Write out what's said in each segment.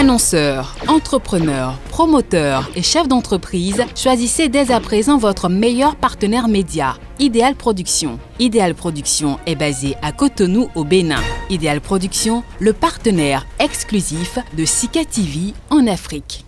Annonceurs, entrepreneurs, promoteurs et chefs d'entreprise, choisissez dès à présent votre meilleur partenaire média, Ideal Production. Ideal Production est basé à Cotonou au Bénin. Ideal Production, le partenaire exclusif de Sika TV en Afrique.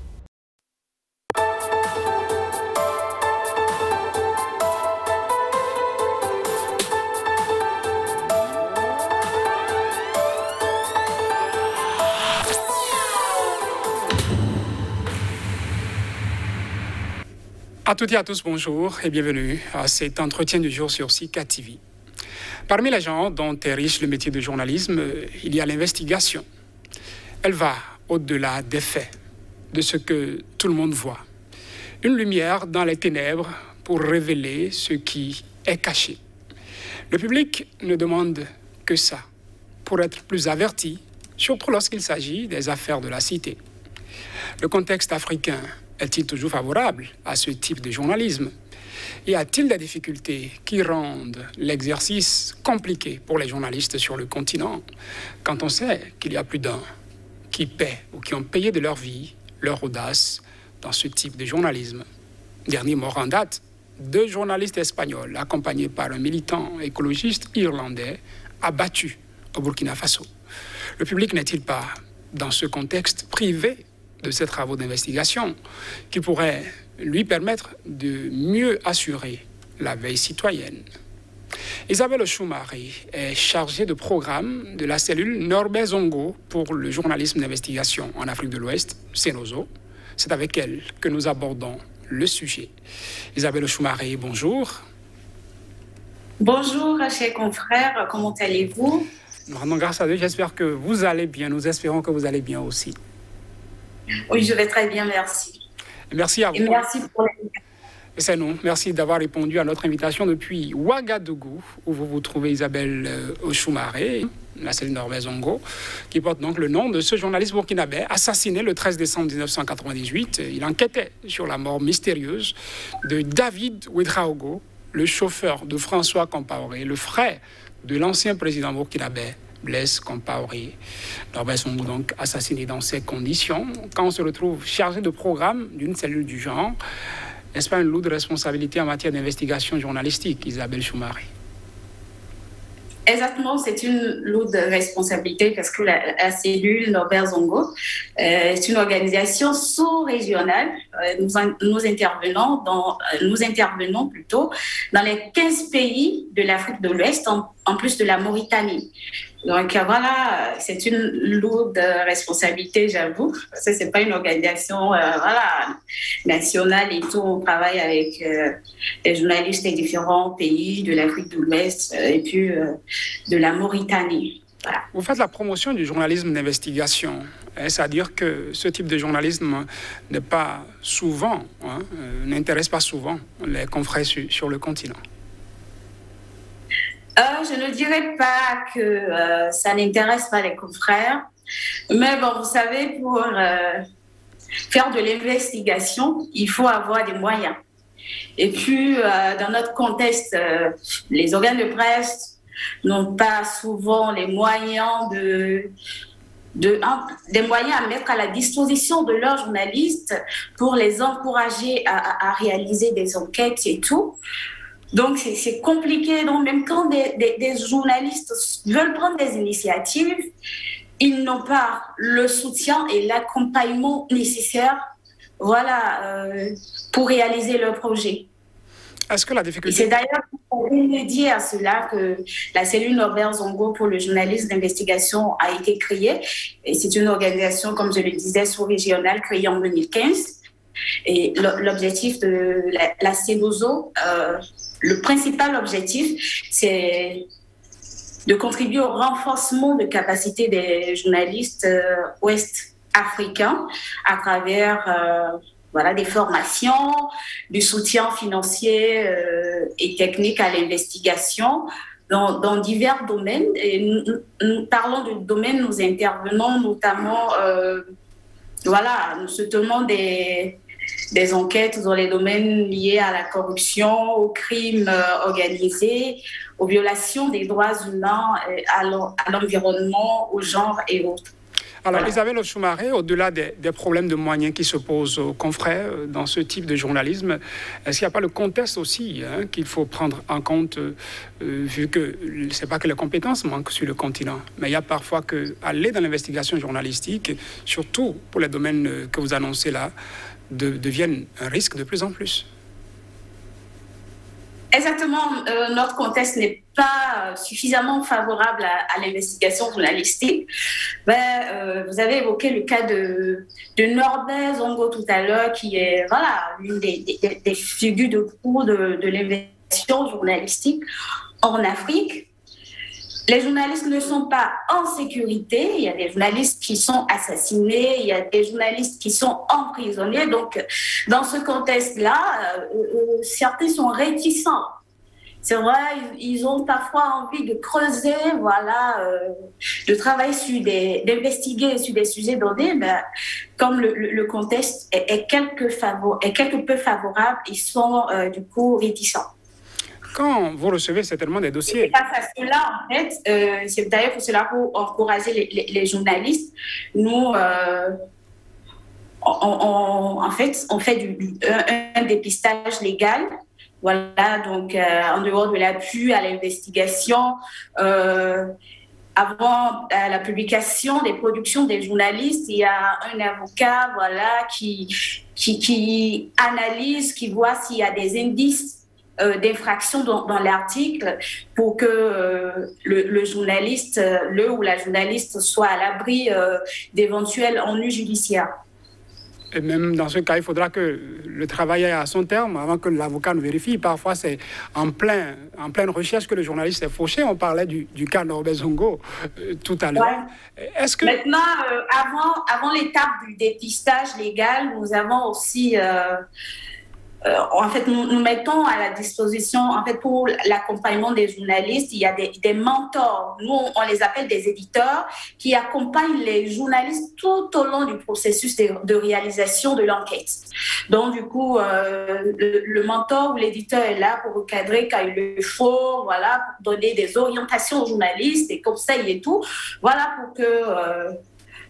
À toutes et à tous, bonjour et bienvenue à cet entretien du jour sur Sika TV. Parmi les gens dont est riche le métier de journalisme, il y a l'investigation. Elle va au-delà des faits, de ce que tout le monde voit. Une lumière dans les ténèbres pour révéler ce qui est caché. Le public ne demande que ça, pour être plus averti, surtout lorsqu'il s'agit des affaires de la cité. Le contexte africain est-il toujours favorable à ce type de journalisme? Y a-t-il des difficultés qui rendent l'exercice compliqué pour les journalistes sur le continent quand on sait qu'il y a plus d'un qui paient ou qui ont payé de leur vie, leur audace dans ce type de journalisme? Dernier mort en date, 2 journalistes espagnols accompagnés par un militant écologiste irlandais abattus au Burkina Faso. Le public n'est-il pas, dans ce contexte, privé de ces travaux d'investigation qui pourraient lui permettre de mieux assurer la veille citoyenne? Isabelle Choumaré est chargée de programme de la cellule Norbert Zongo pour le journalisme d'investigation en Afrique de l'Ouest, Cenozo. C'est avec elle que nous abordons le sujet. Isabelle Choumaré, bonjour. Bonjour, chers confrères, comment allez-vous? Nous rendons grâce à Dieu, j'espère que vous allez bien. Nous espérons que vous allez bien aussi. Oui, je vais très bien, merci. Merci à vous. Et merci pour l'invitation. C'est nous. Merci d'avoir répondu à notre invitation depuis Ouagadougou, où vous vous trouvez, Isabelle Choumaré, la cellule Norbert Zongo, qui porte donc le nom de ce journaliste burkinabé assassiné le 13 décembre 1998. Il enquêtait sur la mort mystérieuse de David Ouedraogo, le chauffeur de François Compaoré, le frère de l'ancien président burkinabé Blaise Compaoré. Norbert Zongo donc assassiné dans ces conditions. Quand on se retrouve chargé de programme d'une cellule du genre, n'est-ce pas une lourde responsabilité en matière d'investigation journalistique, Isabelle Choumaré? Exactement, c'est une lourde responsabilité parce que la cellule Norbert Zongo est une organisation sous-régionale. Nous intervenons plutôt dans les 15 pays de l'Afrique de l'Ouest, en plus de la Mauritanie. Donc voilà, c'est une lourde responsabilité, j'avoue. Parce que c'est pas une organisation nationale et tout. On travaille avec des journalistes des différents pays de l'Afrique de l'Ouest et puis de la Mauritanie. Voilà. Vous faites la promotion du journalisme d'investigation. C'est-à-dire que ce type de journalisme n'est pas souvent, n'intéresse pas souvent les confrères sur le continent. Je ne dirais pas que ça n'intéresse pas les confrères, mais bon, vous savez, pour faire de l'investigation, il faut avoir des moyens. Et puis, dans notre contexte, les organes de presse n'ont pas souvent les moyens des moyens à mettre à la disposition de leurs journalistes pour les encourager à réaliser des enquêtes et tout. Donc, c'est compliqué. Donc, même quand des journalistes veulent prendre des initiatives, ils n'ont pas le soutien et l'accompagnement nécessaire pour réaliser leur projet. Est-ce que la difficulté... C'est d'ailleurs pour remédier à cela que la cellule Norbert Zongo pour le journalisme d'investigation a été créée. Et c'est une organisation, comme je le disais, sous-régionale créée en 2015. Et l'objectif de la Cenozo, le principal objectif, c'est de contribuer au renforcement de capacité des journalistes ouest-africains à travers des formations, du soutien financier et technique à l'investigation dans divers domaines. Et nous parlons de domaines, nous intervenons notamment, nous soutenons des enquêtes dans les domaines liés à la corruption, aux crimes organisés, aux violations des droits humains, à l'environnement, au genre et autres. Alors, Isabelle Soumaré, au-delà des problèmes de moyens qui se posent aux confrères dans ce type de journalisme, est-ce qu'il n'y a pas le contexte aussi qu'il faut prendre en compte, vu que ce n'est pas que les compétences manquent sur le continent, mais il y a parfois qu'aller dans l'investigation journalistique, surtout pour les domaines que vous annoncez là, deviennent un risque de plus en plus. Exactement, notre contexte n'est pas suffisamment favorable à l'investigation journalistique. Vous avez évoqué le cas de Norbert Zongo tout à l'heure, qui est l'une des figures de proue de l'investigation journalistique en Afrique. Les journalistes ne sont pas en sécurité. Il y a des journalistes qui sont assassinés, il y a des journalistes qui sont emprisonnés. Donc, dans ce contexte-là, certains sont réticents. C'est vrai, ils ont parfois envie de creuser, de travailler d'investiguer sur des sujets donnés, mais comme le contexte est quelque peu favorable, ils sont du coup réticents. Quand vous recevez certainement des dossiers. Et face à cela, en fait, c'est d'ailleurs pour cela pour encourager les journalistes. Nous, on fait un dépistage légal. Voilà, donc en dehors de l'appui à l'investigation, avant la publication des productions des journalistes, il y a un avocat, qui analyse, qui voit s'il y a des indices d'infraction dans l'article pour que le journaliste, ou la journaliste soit à l'abri d'éventuels ennuis judiciaires. Et même dans ce cas, il faudra que le travail aille à son terme avant que l'avocat ne vérifie. Parfois, c'est en pleine recherche que le journaliste est fauché. On parlait du cas Norbert Zongo tout à l'heure. Ouais. Est-ce que... Maintenant, avant l'étape du dépistage légal, nous avons aussi... nous mettons à la disposition, pour l'accompagnement des journalistes, il y a des mentors. Nous, on les appelle des éditeurs qui accompagnent les journalistes tout au long du processus de réalisation de l'enquête. Donc, du coup, le mentor ou l'éditeur est là pour recadrer quand il le faut, pour donner des orientations aux journalistes, des conseils et tout, pour que...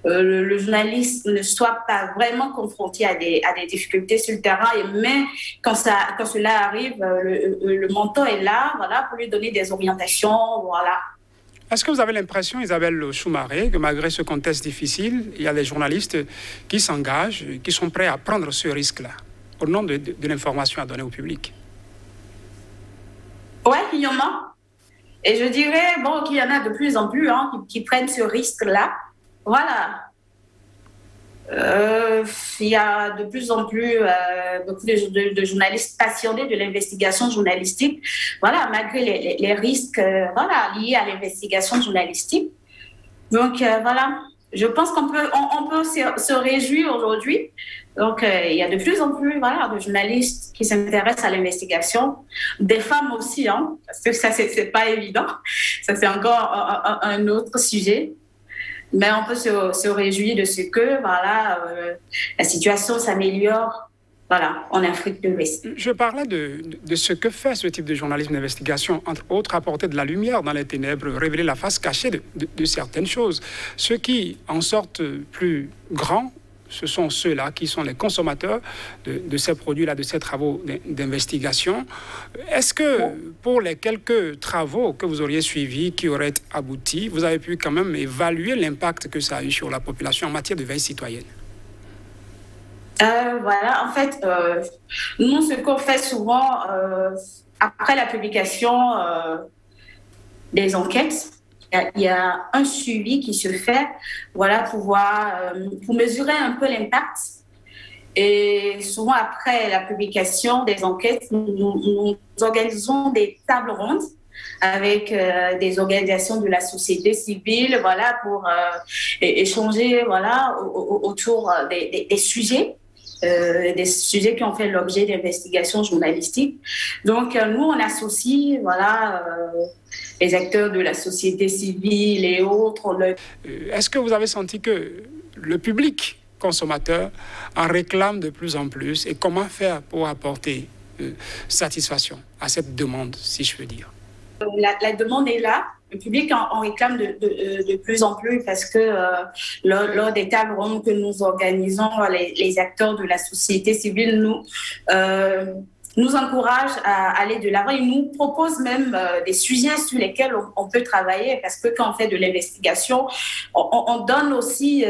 le journaliste ne soit pas vraiment confronté à des difficultés sur le terrain, mais quand cela arrive, le mentor est là, pour lui donner des orientations, Est-ce que vous avez l'impression, Isabelle Soumaré, que malgré ce contexte difficile, il y a des journalistes qui s'engagent, qui sont prêts à prendre ce risque-là, au nom de l'information à donner au public? Oui, il y en a. Et je dirais qu'il y en a de plus en plus qui prennent ce risque-là. Il y a de plus en plus beaucoup de journalistes passionnés de l'investigation journalistique, malgré les risques liés à l'investigation journalistique. Donc je pense qu'on peut se réjouir aujourd'hui. Donc il y a de plus en plus de journalistes qui s'intéressent à l'investigation, des femmes aussi, parce que ça c'est pas évident, ça c'est encore un autre sujet. Mais on peut se réjouir de ce que la situation s'améliore en Afrique de l'Ouest. Je parlais de ce que fait ce type de journalisme d'investigation, entre autres apporter de la lumière dans les ténèbres, révéler la face cachée de certaines choses. Ceux qui en sortent plus grands, ce sont ceux-là qui sont les consommateurs de ces produits-là, de ces travaux d'investigation. Est-ce que pour les quelques travaux que vous auriez suivis, qui auraient abouti, vous avez pu quand même évaluer l'impact que ça a eu sur la population en matière de veille citoyenne? Nous, ce qu'on fait souvent, après la publication des enquêtes, il y a un suivi qui se fait pour mesurer un peu l'impact. Et souvent, après la publication des enquêtes, nous organisons des tables rondes avec des organisations de la société civile pour échanger autour des sujets. Des sujets qui ont fait l'objet d'investigations journalistiques. Donc, nous, on associe les acteurs de la société civile et autres. Est-ce que vous avez senti que le public consommateur en réclame de plus en plus? Et comment faire pour apporter satisfaction à cette demande, si je veux dire? La demande est là. Le public en réclame de plus en plus parce que lors des tables rondes que nous organisons, les acteurs de la société civile nous encouragent à aller de l'avant. Ils nous proposent même des sujets sur lesquels on peut travailler parce que quand on fait de l'investigation, on donne aussi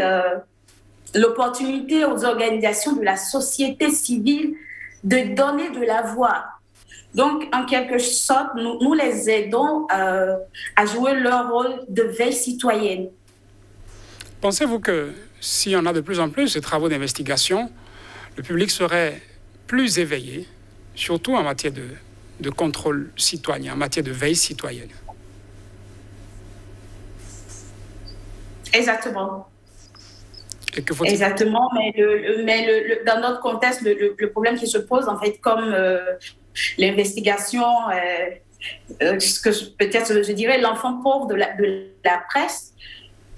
l'opportunité aux organisations de la société civile de donner de la voix. Donc, en quelque sorte, nous les aidons à jouer leur rôle de veille citoyenne. Pensez-vous que s'il y en a de plus en plus de travaux d'investigation, le public serait plus éveillé, surtout en matière de contrôle citoyen, en matière de veille citoyenne? Exactement. Et que faut-il... Exactement, mais dans notre contexte, le problème qui se pose, en fait, comme l'investigation, peut-être je dirais l'enfant pauvre de la presse,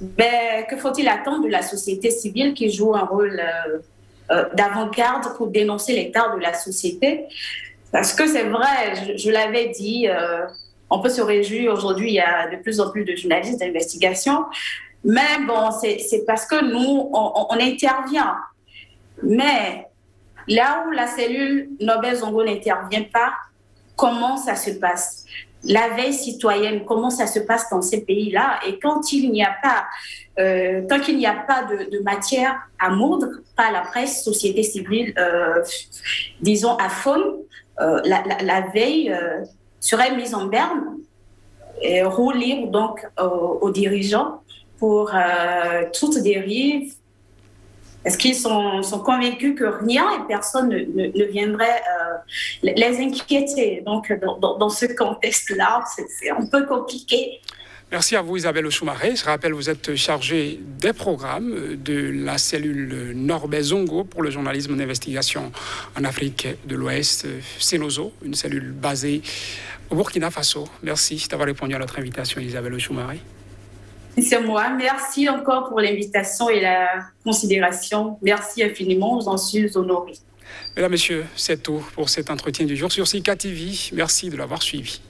ben, que faut-il attendre de la société civile qui joue un rôle d'avant-garde pour dénoncer l'état de la société? Parce que c'est vrai, je l'avais dit, on peut se réjouir aujourd'hui, il y a de plus en plus de journalistes d'investigation, mais bon, c'est parce que nous, on intervient. Mais là où la cellule Norbert Zongo n'intervient pas, comment ça se passe? La veille citoyenne, comment ça se passe dans ces pays-là? Et quand il n'y a pas, tant qu'il n'y a pas de matière à moudre par la presse, société civile, disons à fond, la veille serait mise en berne et roue libre donc aux dirigeants pour toute dérive. Est-ce qu'ils sont convaincus que rien et personne ne viendrait les inquiéter? Donc, dans ce contexte-là, c'est un peu compliqué. Merci à vous, Isabelle Ochoumaré. Je rappelle, vous êtes chargée des programmes de la cellule Norbert Zongo pour le journalisme d'investigation en Afrique de l'Ouest, Cenozo, une cellule basée au Burkina Faso. Merci d'avoir répondu à notre invitation, Isabelle Ochoumaré. C'est moi. Merci encore pour l'invitation et la considération. Merci infiniment. J'en suis honorée. Mesdames, Messieurs, c'est tout pour cet entretien du jour sur Sika TV. Merci de l'avoir suivi.